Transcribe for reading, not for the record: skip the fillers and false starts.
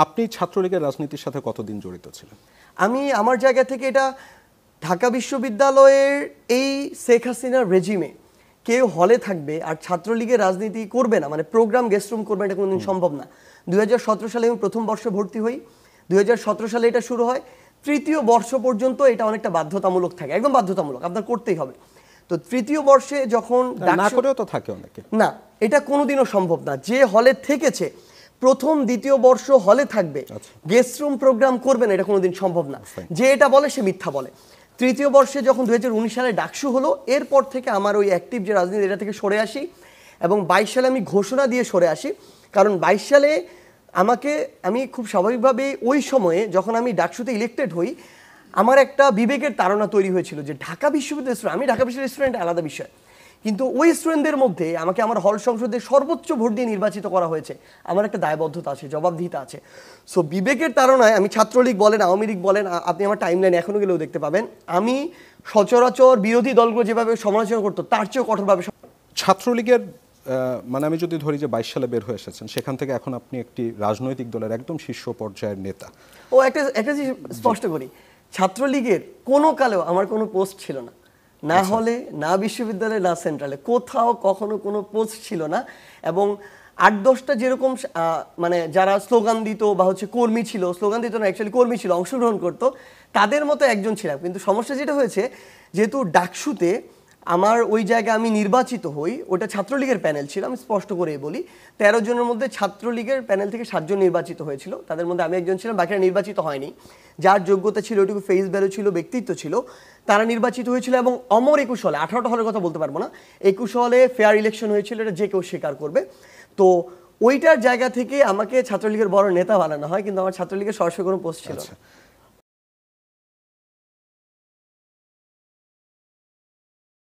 আপনি ছাত্রলীগের রাজনীতির সাথে কতদিন জড়িত ছিলেন? আমি আমার জায়গা থেকে এটা ঢাকা বিশ্ববিদ্যালয়ের এই শেখ হাসিনার রেজিমে কেউ হলে থাকবে আর ছাত্রলীগের রাজনীতি করবে না, মানে প্রোগ্রাম গেস্ট রুম করবে, এটা কোনোদিন সম্ভব না। 2017 সালে আমি প্রথম বর্ষে ভর্তি হই, 2017 সালে এটা শুরু হয়, তৃতীয় বর্ষ পর্যন্ত এটা অনেকটা বাধ্যতামূলক থাকে, একদম বাধ্যতামূলক, আপনার করতেই হবে। তো তৃতীয় বর্ষে যখন না করেও তো থাকে অনেকে। না, এটা কোনোদিনও সম্ভব না। যে হলে থেকেছে প্রথম দ্বিতীয় বর্ষ হলে থাকবে, গেস্ট রুম প্রোগ্রাম করবে না, এটা কোনোদিন সম্ভব না। যে এটা বলে সে মিথ্যা বলে। তৃতীয় বর্ষে যখন 2019 সালে ডাকসু হলো, এরপর থেকে আমার ওই অ্যাক্টিভ যে রাজনীতি এটা থেকে সরে আসি, এবং 22 সালে আমি ঘোষণা দিয়ে সরে আসি। কারণ 22 সালে আমি খুব স্বাভাবিকভাবে ওই সময়ে যখন আমি ডাকসুতে ইলেক্টেড হই, আমার একটা বিবেকের তাড়না তৈরি হয়েছিল যে ঢাকা বিশ্ববিদ্যালয়, আমি ঢাকা বিশ্ববিদ্যালয় স্টুডেন্ট আলাদা বিষয়, কিন্তু ওই স্টুডেন্টদের মধ্যে আমাকে আমার হল সংসদে সর্বোচ্চ ভোট দিয়ে নির্বাচিত করা হয়েছে, আমার একটা দায়বদ্ধতা আছে, জবাবদিহিতা আছে। সো বিবেকের তাড়নায় আমি ছাত্রলীগ বলেন, আওয়ামী লীগ বলেন, আপনি আমার টাইমলাইন এখনো গেলেও দেখতে পাবেন, আমি সচরাচর বিরোধী দলগুলো যেভাবে সমালোচনা করতো তার চেয়েও কঠোরভাবে। ছাত্রলীগের মানে আমি যদি ধরি যে 22 সালে বের হয়ে এসেছেন, সেখান থেকে এখন আপনি একটি রাজনৈতিক দলের একদম শীর্ষ পর্যায়ের নেতা। একটা জিনিস স্পষ্ট করি, ছাত্রলীগের কোনো কালেও আমার কোনো পোস্ট ছিল না, না হলে, না বিশ্ববিদ্যালয়ে, না সেন্ট্রালে, কোথাও কখনো কোনো পোস্ট ছিল না। এবং 8-10টা যেরকম মানে যারা স্লোগান দিত বা কর্মী ছিল, স্লোগান দিত না, অ্যাকচুয়ালি কর্মী ছিল, অংশগ্রহণ করতো, তাদের মতো একজন ছিলাম। কিন্তু সমস্যা যেটা হয়েছে, যেহেতু ডাকসুতে আমার ওই জায়গায় আমি নির্বাচিত হই, ওটা ছাত্রলীগের প্যানেল ছিল, আমি স্পষ্ট করে বলি, 13 জনের মধ্যে ছাত্রলীগের প্যানেল থেকে 7 জন নির্বাচিত হয়েছিল, তাদের মধ্যে আমি একজন ছিলাম, বাকিরা নির্বাচিত হয়নি। যার যোগ্যতা ছিল, ওইটুকু ফেস ভ্যালু ছিল, ব্যক্তিত্ব ছিল, তারা নির্বাচিত হয়েছিল। এবং অমর 21 হলে, 18টা হলের কথা বলতে পারবো না, 21 হলে ফেয়ার ইলেকশন হয়েছিল, এটা যে কেউ স্বীকার করবে। তো ওইটার জায়গা থেকে আমাকে ছাত্রলীগের বড় নেতা বানানো হয়, কিন্তু আমার ছাত্রলীগের সরাসরি কোনো পোস্ট ছিল না।